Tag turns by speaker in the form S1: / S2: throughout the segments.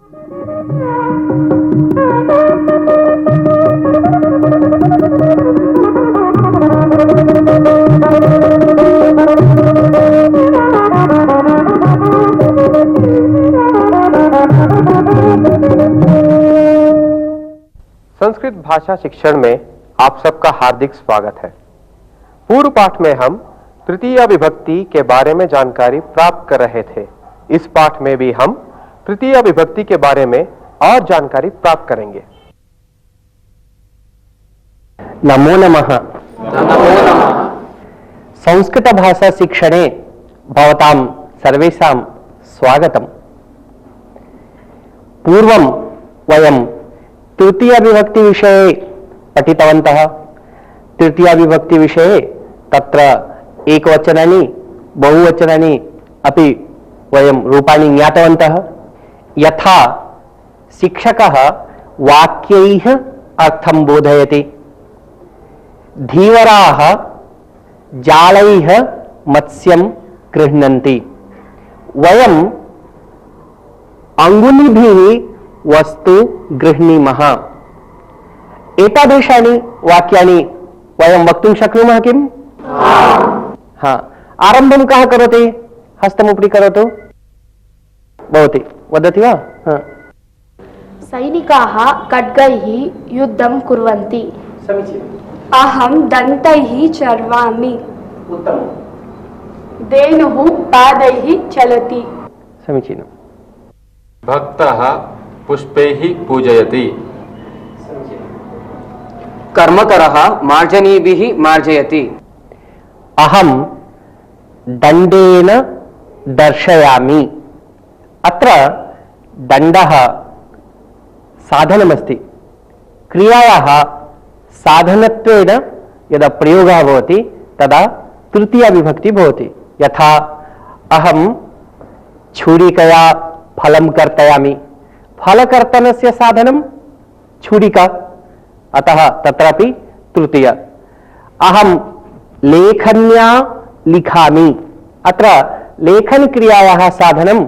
S1: संस्कृत भाषा शिक्षण में आप सबका हार्दिक स्वागत है। पूर्व पाठ में हम तृतीया विभक्ति के बारे में जानकारी प्राप्त कर रहे थे। इस पाठ में भी हम तृतीया विभक्ति के बारे में और जानकारी प्राप्त करेंगे।
S2: नमो नमः। संस्कृत भाषा शिक्षणे भवतां सर्वेषां स्वागतम्। पूर्वं वयं तृतीया विभक्ति विषये पठितवन्तः। तृतीया विभक्ति विषये तत्र एकवचनानि बहुवचनानि अपि वयं रूपाणि ज्ञातवन्तः। यथा शिक्षकः वाक्यैः अर्थं बोधयति, धीवराः जालैः मत्स्यं गृह्णन्ति। वयम् अंगुलिभिः वस्तु गृह्णीमः। एतादृशानि वाक्यानि वयं वक्तुं शक्नुमः किम्? हाँ। आरम्भं कः करोति? हस्तमुपरि करोतु। भवती वदति वा? हाँ।
S3: सैनिकाः खड्गैः युद्धं कुर्वन्ति।
S2: समीचीनम्।
S3: अहं दन्तैः चर्वामि।
S2: उत्तमम्।
S3: धेनुः पादैः चलति।
S2: समीचीनम्।
S1: भक्तः पुष्पैः पूजयति।
S4: कर्मकरः मार्जनीभिः मार्जयति।
S2: अहं दण्डेन दर्शयामि। अत्र दण्डः साधनमस्ति। क्रियायाः साधनत्वेन यदा प्रयोगः भवति तदा तृतीया विभक्ति भवति। यथा अहं छुरिकया फलं कर्तयामि। फलकर्तनस्य साधनं छुरिका, अतः तत्रापि तृतीया। अहं लेखन्या लिखामि। अत्र लेखनक्रियायाः साधनम्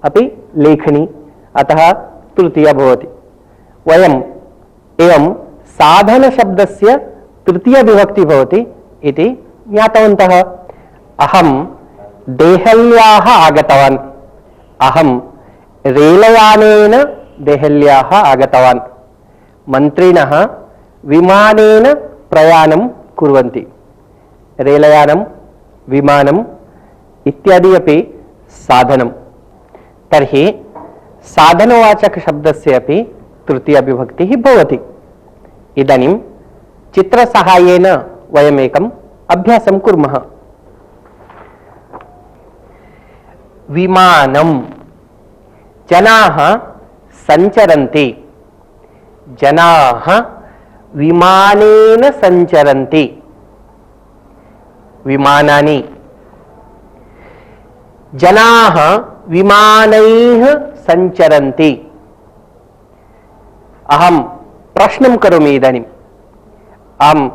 S2: अपि लेखनी, अतः तृतीया भवति। वयम् एवं साधनशब्दस्य तृतीया विभक्ति भवति इति ज्ञातवन्तः। अहं देहल्याः आगतवान्। अहं रेलयानेन देहल्याः आगतवान्। मन्त्रिणः विमानेन प्रयाणं कुर्वन्ति। रेलयानं, विमानम् इत्यादि अपि साधनं। तर्हि साधनवाचकशब्दस्य अपि तृतीया विभक्तिः भवति। इदानीं चित्रसहायेन वयम् एकम् अभ्यासं कुर्मः। विमानं, जनाः सञ्चरन्ति। जनाः विमानेन सञ्चरन्ति। विमानानि। जनाः विमानैः सञ्चरन्ति। अहं प्रश्नं करोमि इदानीम्। अहं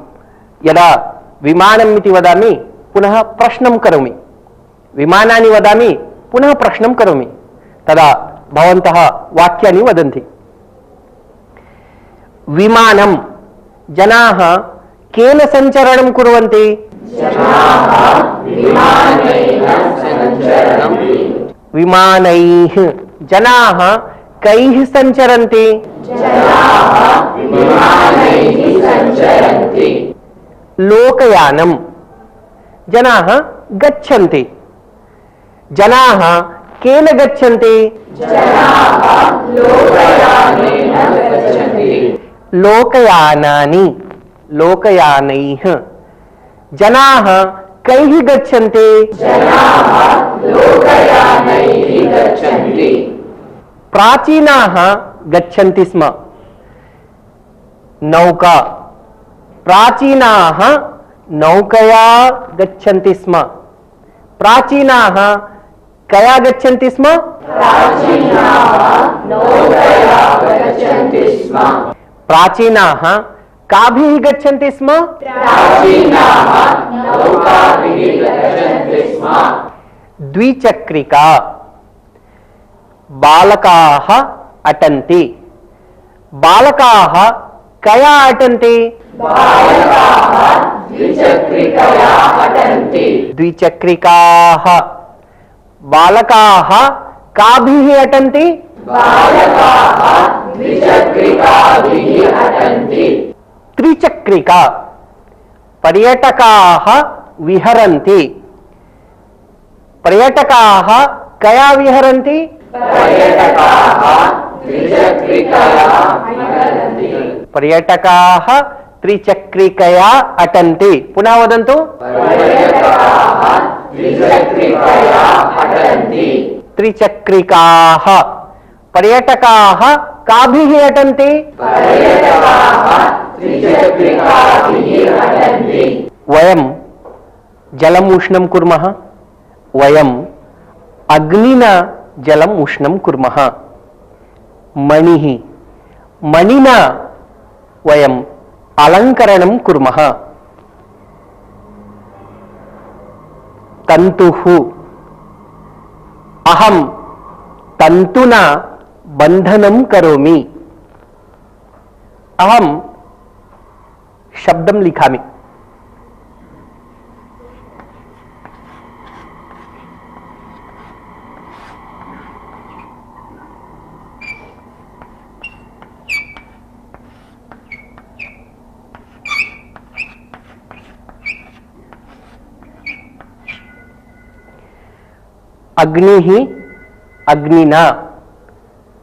S2: यदा विमानम् इति वदामि पुनः प्रश्नं करोमि, विमानानि वदामि पुनः प्रश्नं करोमि, तदा भवन्तः वाक्यानि वदन्ति। विमानं, जनाः केन सञ्चरणं कुर्वन्ति? विमानैः। जनाः कैः सञ्चरन्ति? लोकयानं, जनाः गच्छन्ति। जनाः केन गच्छन्ति? लोकयानानि, लोकयानैः। जनाः कैः गच्छन्ति? प्राचीनाः गच्छन्ति स्म। नौका, प्राचीनाः नौकया गच्छन्ति स्म। प्राचीनाः कया गच्छन्ति स्म? प्राचीनाः काभिः गच्छन्ति स्म? द्विचक्रिका, बालकाः अटन्ति। बालकाः कया अटन्ति? द्विचक्रिकाः। बालकाः काभिः अटन्ति? त्रिचक्रिका। पर्यटकाः विहरन्ति। पर्यटकाः कया विहरन्ति? पर्यटकाः त्रिचक्रिकया अटन्ति। पुनः वदन्तु। त्रिचक्रिकाः। पर्यटकाः काभिः अटन्ति? वयं जलम् उष्णं कुर्मः। वयं अग्निना जलम् उष्णं कुर्मः। मणिः। मणिना वयम् अलङ्करणं कुर्मः। तन्तुः। अहं तन्तुना बन्धनं करोमि। अहं शब्दं लिखामि। अग्निः अग्निना।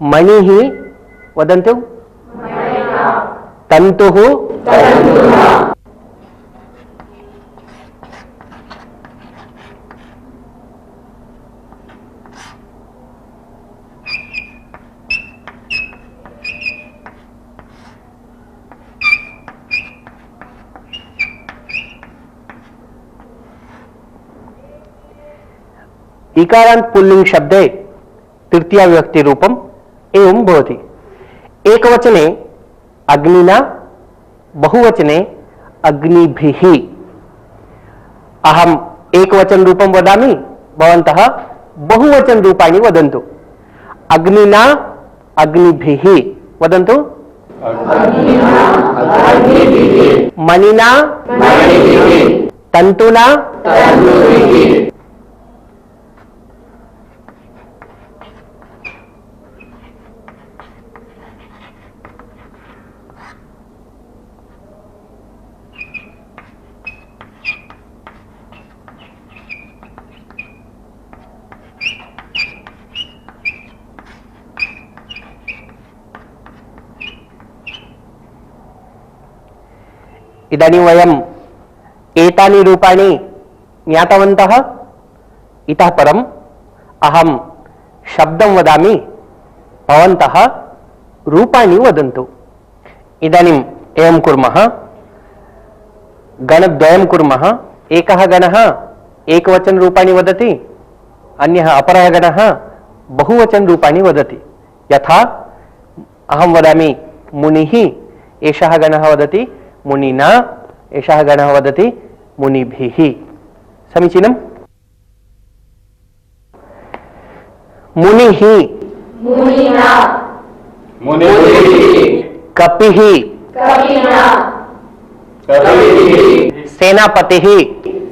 S2: मणिः वदन्तु। तन्तुः इकारांत पुल्लिंग शब्दे तृतीया विभक्ति रूपम एवं भवति। एकवचने अग्निना, बहुवचने अग्निभिः। अहम एकवचन रूपम वदामि, भवन्तः बहुवचन रूपाणि वदन्तु। अग्निना अग्निभिः वदन्तु। मणिना तन्तुना इदानीं वयम् एतानि रूपाणि ज्ञातवन्तः। इतः परम् अहं शब्दं वदामि, भवन्तः रूपाणि वदन्तु। इदानीम् एवं कुर्मः। गणद्वयं कुर्मः। एकः गणः एकवचन रूपाणि वदति, अन्यः अपरः गणः बहुवचन रूपाणि वदति। यथा अहं वदामि मुनिः, एषः गणः वदति मुनिना, एषः गणः वदति मुनिभिः। समीचीनम्। मुनिः
S5: मुनिना,
S2: कपिः
S5: कपिना,
S2: सेनापतिः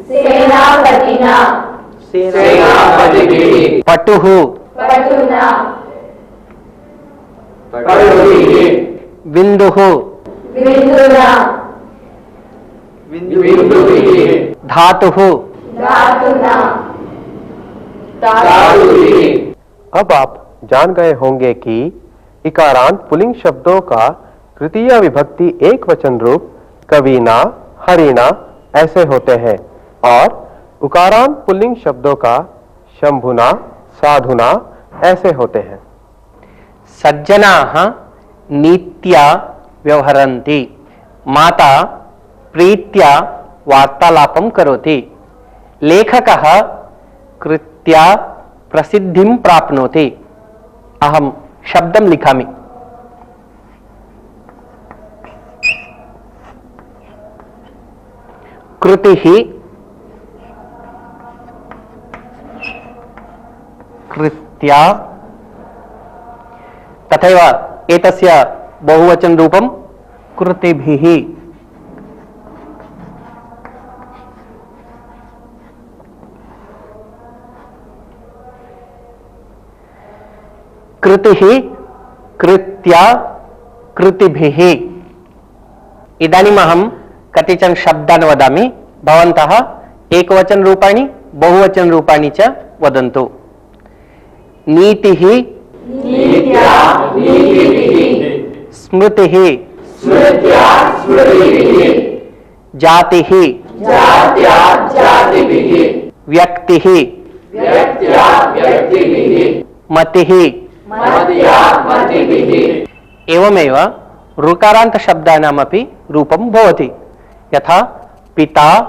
S5: सेनापतिना,
S2: पटुः
S5: पटुना,
S2: बिन्दुः
S5: बिन्दुना,
S2: धातुः
S5: धातुना,
S1: अब आप जान गए होंगे कि इकारांत पुल्लिंग शब्दों का तृतीय विभक्ति एक वचन रूप कविना, हरिणा ऐसे होते हैं और उकारांत पुल्लिंग शब्दों का शंभुना, साधुना ऐसे होते हैं।
S2: सज्जनाः नीत्या व्यवहरन्ति। माता प्रीत्या वार्तालापं करोति। लेखकः कृत्या प्रसिद्धिं प्राप्नोति। अहं शब्दं लिखामि। कृतिः कृत्या तथैव एतस्य बहुवचन रूपं कृतिभिः। कृतिः कृत्या कृतिभिः। इदानीम् अहं कतिचन शब्दान् वदामि, भवन्तः एकवचन रूपाणि बहुवचन रूपाणि च वदन्तु। नीतिः
S5: नीत्या नीतिभिः
S2: स्मृतिः
S5: स्मृत्या स्मृतिभिः
S2: जातिः
S5: जात्या जातिभिः
S2: व्यक्तिः
S5: व्यक्त्या व्यक्तिभिः
S2: मतिः।
S5: मत्या मतिभिः
S2: एवमेव ऋकारान्त शब्दानामपि रूपं भवति, यथा पिता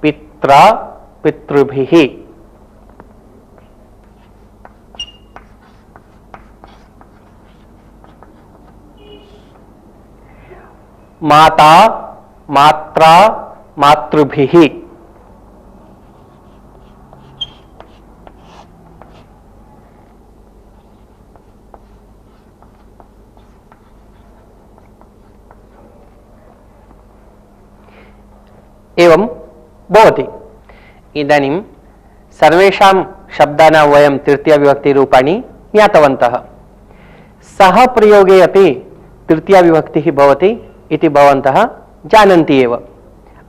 S2: पित्रा पितृभिः। माता मात्रा मातृभिः। एवं भवति। इदानीं सर्वेषां शब्दानां वयं तृतीया विभक्ति रूपाणि ज्ञातवन्तः। सह प्रयोगे अपि तृतीया विभक्तिः भवति इति भवन्तः जानन्ति एव।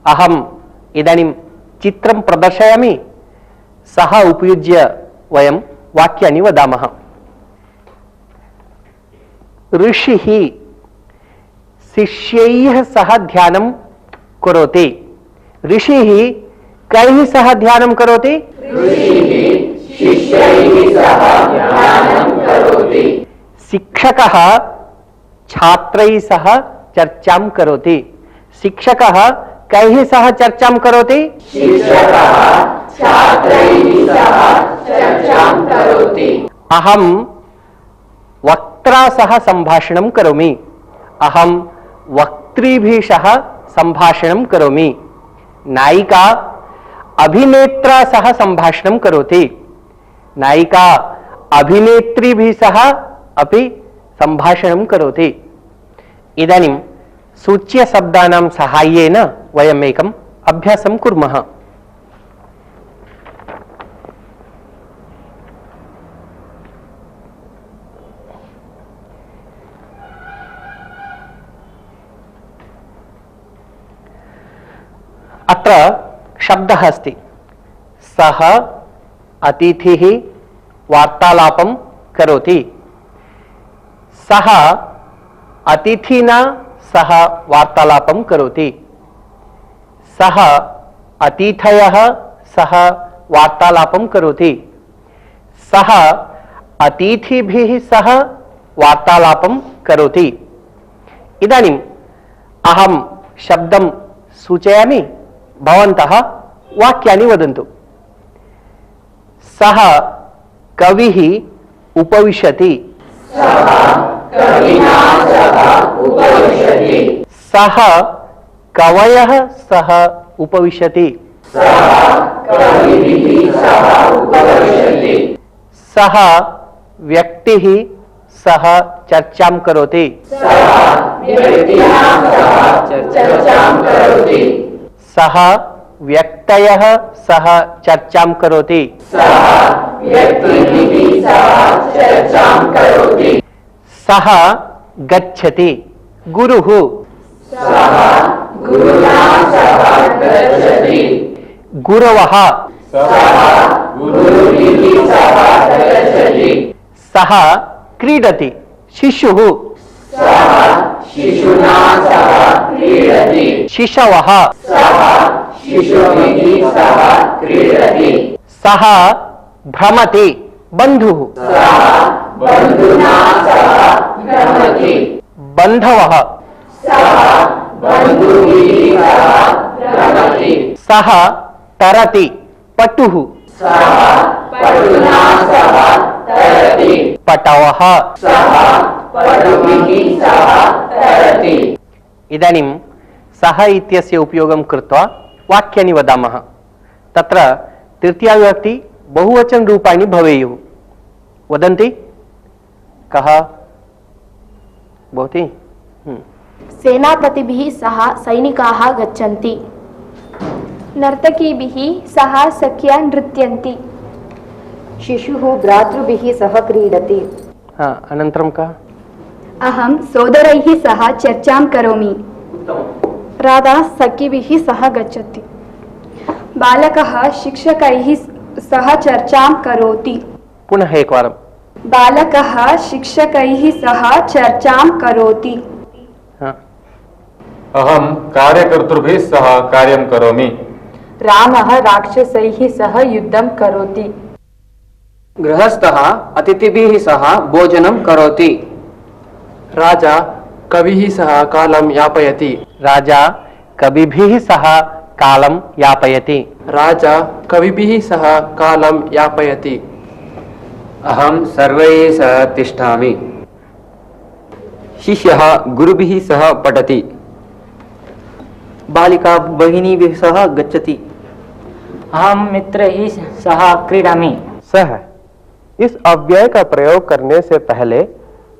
S2: अहम् इदानीं चित्रं प्रदर्शयामि, सः उपयुज्य वयं वाक्यानि वदामः। ऋषिः शिष्यैः सह ध्यानं करोति। ऋषिः कैः सह ध्यानं करोति?
S5: ऋषिः शिष्यैः सह ध्यानं करोति।
S2: शिक्षकः छात्रैः सह चर्चां करोति। शिक्षकः कैः सह चर्चां करोति?
S5: शिक्षकः छात्रैः सह चर्चां करोति।
S2: अहं वक्त्रा सह सम्भाषणं करोमि। अहं वक्तृभिः सह सम्भाषणं करोमि। नायिका अभिनेत्रा सह सम्भाषणं करोति। नायिका अभिनेत्रीभिः सह अपि सम्भाषणं करोति। इदानीं सूच्यशब्दानां साहाय्येन वयम् एकम् अभ्यासं कुर्मः। अत्र शब्दः अस्ति, सः अतिथिः वार्तालापं करोति। सः अतिथिना सह वार्तालापं करोति। सः अतिथयः सह वार्तालापं करोति। सः अतिथिभिः सह वार्तालापं करोति। इदानीम् अहं शब्दं सूचयामि, भवन्तः वाक्यानि वदन्तु। सः कविः उपविशति।
S5: कविना सह उपविशति।
S2: सः कवयः सह उपविशति।
S5: सः कविभिः सह उपविशति।
S2: सः व्यक्तिः सह चर्चां करोति।
S5: सः व्यक्तिना सह चर्चां करोति।
S2: सः व्यक्तयः सह चर्चां करोति।
S5: सः व्यक्तिभिः सह चर्चां करोति।
S2: सः गच्छति। गुरुः
S5: सः गुरुना सह गच्छति।
S2: गुरवः
S5: सः गुरुभिः सह गच्छति।
S2: सः क्रीडति। शिशुः
S5: सः शिशुना सह क्रीडति।
S2: शिशवः
S5: सः शिशुभिः सह क्रीडति।
S2: सः भ्रमति। बन्धुः
S5: सः बन्धुना सह भ्रमति।
S2: बन्धवः
S5: सः बन्धुभिः सह भ्रमति।
S2: सः तरति। पटुः
S5: सः पटुना सह तरति।
S2: पटवः
S5: सः पटुभिः सह तरति।
S2: इदानीं सः इत्यस्य उपयोगं कृत्वा वाक्यानि वदामः। तत्र तृतीया विभक्ति बहुवचन रूपाणि भवेयुः। वदन्ति कः? भवति।
S3: सेनापतिभिः सह सैनिकाः गच्छन्ति।
S6: नर्तकीभिः सह सख्या नृत्यन्ति।
S7: शिशुः भ्रातृभिः सह क्रीडति।
S2: अनन्तरं का?
S3: अहं सोदरैः सह चर्चां करोमि। राधा सखीभिः सह गच्छति।
S6: बालकः शिक्षकैः सह चर्चां करोति।
S2: पुनः एकवारं।
S6: बालकः शिक्षकैः सह चर्चां करोति।
S8: अहं कार्यकर्तृभिः सह कार्यं करोमि।
S7: रामः राक्षसैः सह युद्धं करोति।
S4: गृहस्थः अतिथिभिः सह भोजनं करोति।
S9: राजा कविः सह कालं यापयति।
S2: राजा कविभिः सह कालं यापयति।
S9: राजा कविभिः सह कालं यापयति।
S4: अहं सर्वैः सह तिष्ठामि। शिष्यः गुरुभिः सह पठति।
S10: बालिका भगिनीभिः सह गच्छति।
S11: अहं मित्रैः सह क्रीडामि।
S1: सह इस अव्यय का प्रयोग करने से पहले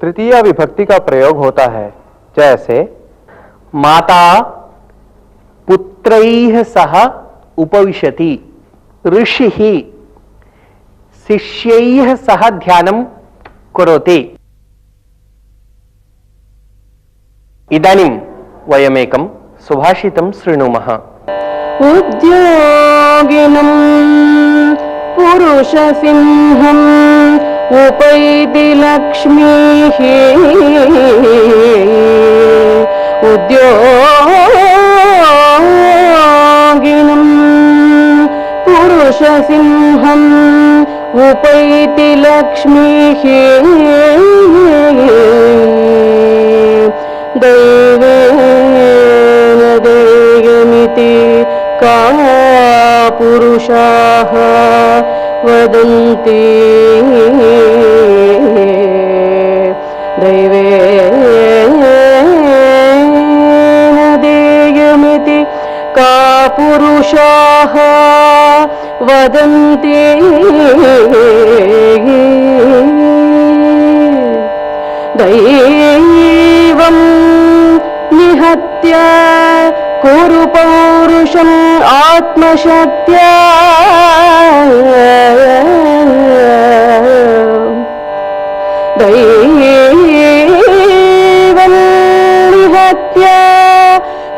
S1: तृतीया विभक्ति का प्रयोग होता है, जैसे
S2: माता पुत्रैः सह उपविशति। ऋषिः शिष्यैः सह ध्यानं करोति। इदानीं वयमेकं सुभाषितं शृणुमः।
S12: उद्योगिनं पुरुषसिंहम् उपैति लक्ष्मीः। उद्योगिनं पुरुषसिंहम् उपैति लक्ष्मीः। दैवेन देयमिति का पुरुषाः वदन्ति। दैवेन देयमिति का पुरुषाः वदन्ति। दैवं निहत्य कुरु पौरुषम् आत्मशक्त्या। दैवं निहत्य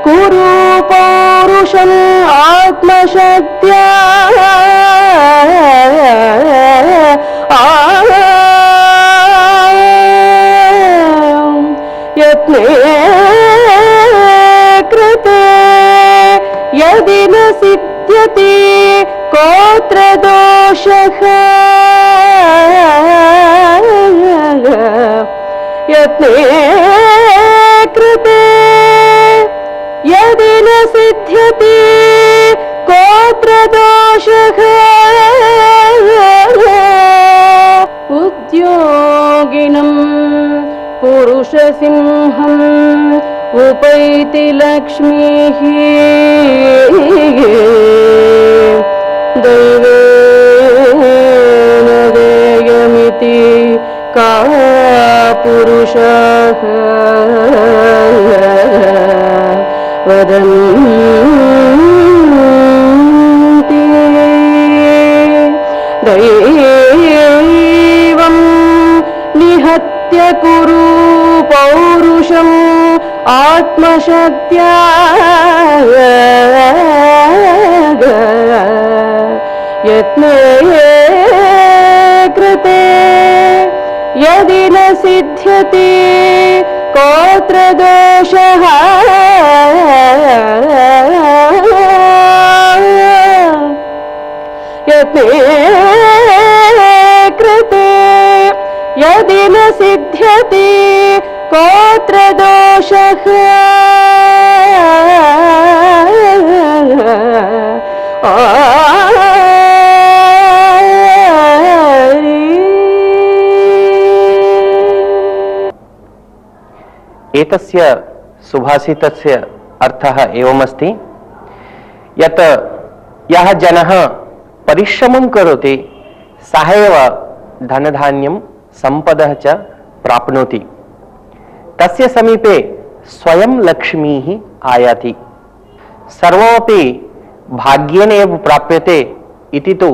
S12: कुरु पौरुषम् आत्मशक्त्या। यत्ने कृते यदि न सिद्ध्यति कोऽत्र दोषः। यत्ने कृते यदि न सिद्ध्यति कोऽत्र दोषः। उद्योगिनं पुरुषसिंहम् उपैति लक्ष्मीः। दैवेन देयमिति का पुरुषः वदन्ति। दैवं निहत्य कुरु पौरुषम् आत्मशक्त्या। यत्ने कृते यदि न सिद्ध्यति कोऽत्र दोषः। यत्ने कृते यदि न सिद्ध्यति कोऽत्र दोषः।
S2: एतस्य सुभाषितस्य अर्थः एवमस्ति यत् यः जनः परिश्रमं करोति सः एव धनधान्यं सम्पदः च प्राप्नोति। तस्य समीपे स्वयं लक्ष्मीः आयाति। सर्वमपि भाग्येन एव प्राप्यते इति तु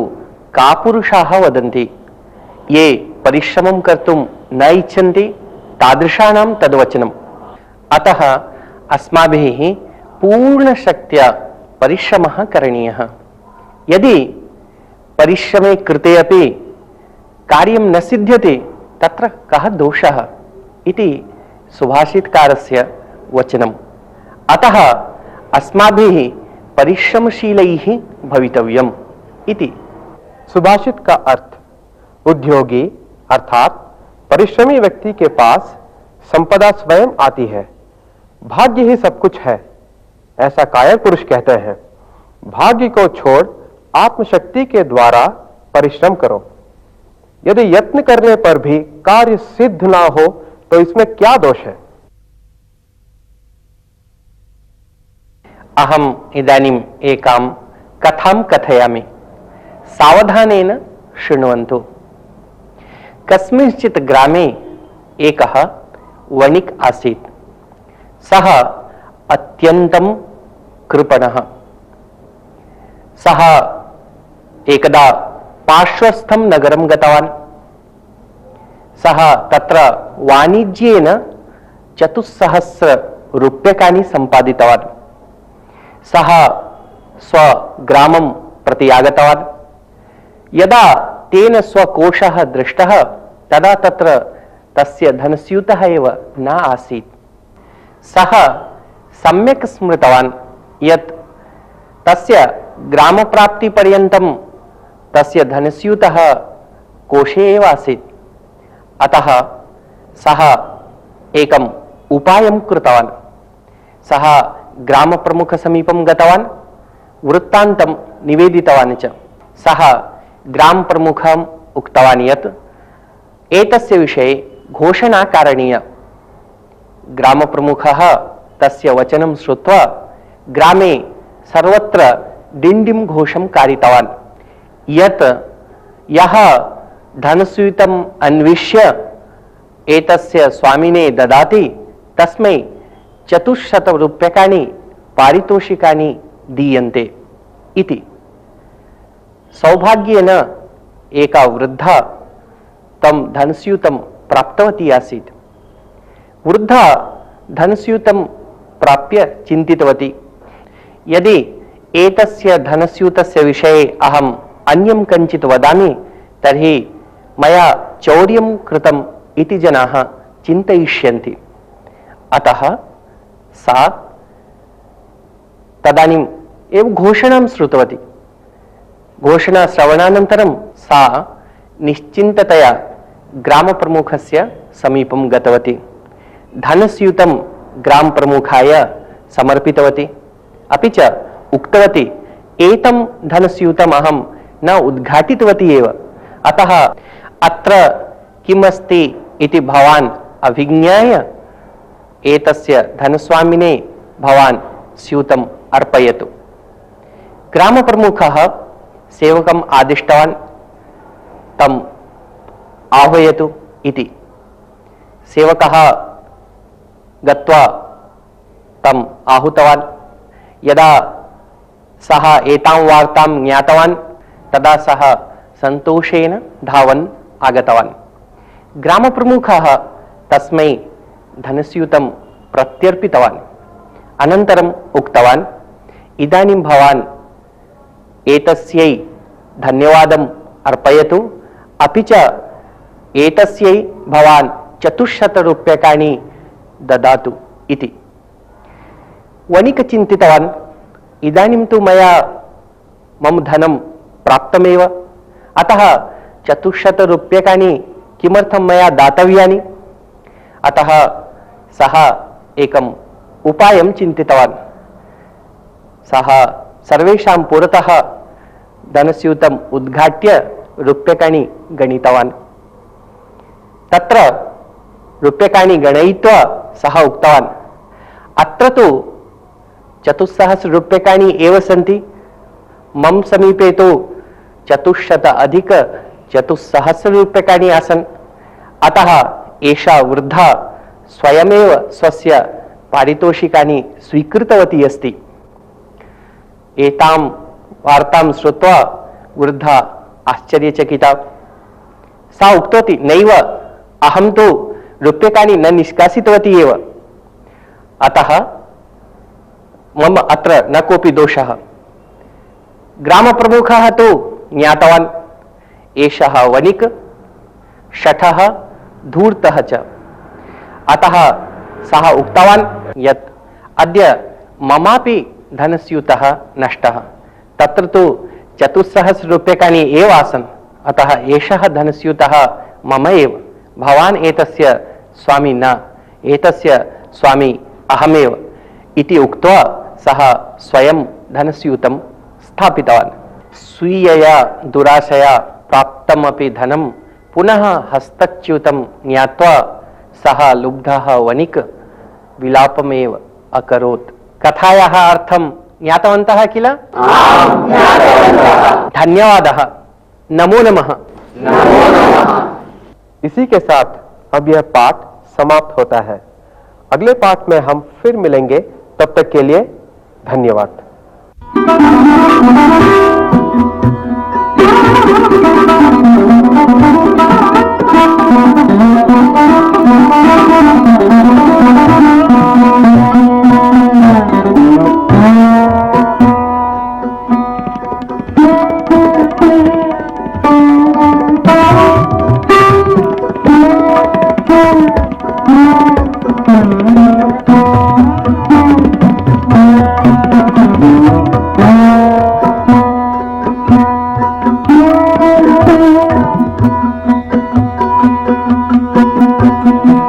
S2: कापुरुषाः वदन्ति। ये परिश्रमं कर्तुं न इच्छन्ति तादृशानां तद्वचनम्। अतः अस्माभिः पूर्णशक्त्या परिश्रमः करणीयः। यदि परिश्रमे कृते अपि कार्यं न सिद्ध्यति तत्र कः दोषः इति सुभाषितकारस्य वचनम्। अतः अस्माभिः परिश्रमशीलैः भवितव्यम् इति।
S1: सुभाषित का अर्थ उद्योगी अर्थात परिश्रमी व्यक्ति के पास संपदा स्वयं आती है। भाग्य ही सब कुछ है, ऐसा कायर पुरुष कहते हैं। भाग्य को छोड़ आत्मशक्ति के द्वारा परिश्रम करो। यदि यत्न करने पर भी कार्य सिद्ध ना हो तो इसमें क्या दोष है?
S2: अहम इदानीम एकां कथां कथयामि, सावधानेन शृण्वन्तु। कस्मिंश्चित् ग्रामे एकः वणिक् आसीत्। सः अत्यन्तं कृपणः। सः एकदा पार्श्वस्थं नगरं गतवान्। सः तत्र वाणिज्येन 4,000 रूप्यकाणि सम्पादितवान्। सः स्वग्रामं प्रति आगतवान्। यदा तेन स्वकोशः दृष्टः तदा तत्र तस्य धनस्यूतः एव न आसीत्। सः सम्यक् स्मृतवान् यत् तस्य ग्रामप्राप्तिपर्यन्तं तस्य धनस्यूतः कोशे एव आसीत्। अतः सः एकम् उपायं कृतवान्। सः ग्रामप्रमुखसमीपं गतवान्, वृत्तान्तं निवेदितवान् च। सः ग्रामप्रमुखम् उक्तवान् यत् एतस्य विषये घोषणा कारणीया। ग्रामप्रमुखः तस्य वचनं श्रुत्वा ग्रामे सर्वत्र डिण्डिं घोषं कारितवान् यत् यः धनस्यूतम् अन्विष्य एतस्य स्वामिने ददाति तस्मै 400 रूप्यकाणि पारितोषिकानि दीयन्ते इति। सौभाग्येन एका वृद्धा तं धनस्यूतं प्राप्तवती आसीत्। वृद्धा धनस्यूतं प्राप्य चिन्तितवती, यदि एतस्य धनस्यूतस्य विषये अहम् अन्यं कञ्चित् वदामि तर्हि मया चौर्यं कृतम् इति जनाः चिन्तयिष्यन्ति। अतः सा तदानीम् एव घोषणां श्रुतवती। घोषणाश्रवणानन्तरं सा निश्चिन्ततया ग्रामप्रमुखस्य समीपं गतवती। धनस्यूतं ग्रामप्रमुखाय समर्पितवती। अपि च उक्तवती, एतं धनस्यूतम् अहं न उद्घाटितवती एव, अतः अत्र किमस्ति इति भवान् अभिज्ञाय एतस्य धनस्वामिने भवान् स्यूतम् अर्पयतु। ग्रामप्रमुखः सेवकम् आदिष्टवान् तम् आह्वयतु इति। सेवकः गत्वा तम् आहूतवान्। यदा सः एतां वार्तां ज्ञातवान् तदा सः सन्तोषेण धावन् आगतवान्। ग्रामप्रमुखः तस्मै धनस्यूतं प्रत्यर्पितवान्। अनन्तरम् उक्तवान्, इदानीं भवान् एतस्यै धन्यवादम् अर्पयतु, अपि च एतस्यै भवान् 400 रूप्यकाणि ददातु इति। वणिक् चिन्तितवान्, इदानीं तु मया मम धनं प्राप्तमेव, अतः 400 रूप्यकाणि किमर्थं मया दातव्यानि? अतः सः एकम् उपायं चिन्तितवान्। सः सर्वेषां पुरतः धनस्यूतम् उद्घाट्य रूप्यकाणि गणितवान्। तत्र रूप्यकाणि गणयित्वा सः उक्तवान्, अत्र तु 400 रूप्यकाणि एव सन्ति, मम समीपे तु 400 अधिक 400 रूप्यकाणि आसन्। अतः एषा वृद्धा स्वयमेव स्वस्य पारितोषिकानि स्वीकृतवती अस्ति। एतां वार्तां श्रुत्वा वृद्धा आश्चर्यचकिता। सा उक्तवती, नैव, अहं तु रूप्यकाणि न निष्कासितवती एव, अतः मम अत्र न कोऽपि दोषः। ग्रामप्रमुखः तु ज्ञातवान्, एषः वणिक्, शठः, धूर्तः च। अतः सः उक्तवान् यत् अद्य ममापि धनस्यूतः नष्टः। तत्र तु 400 रूप्यकाणि एव आसन्, अतः एषः धनस्यूतः मम एव। भवान् एतस्य स्वामी न, एतस्य स्वामी अहमेव इति उक्त्वा सः स्वयं धनस्यूतं स्थापितवान्। स्वीयया दुराशया प्राप्तमपि धनं पुनः हस्तच्युतं ज्ञात्वा सः लुब्धः वणिक् विलापमेव अकरोत्। कथायाः अर्थं ज्ञातवन्तः किल? धन्यवादः। नमो नमः।
S1: इसी के साथ अब यह पाठ समाप्त होता है। अगले पाठ में हम फिर मिलेंगे, तब तक के लिए धन्यवाद।
S12: Thank you.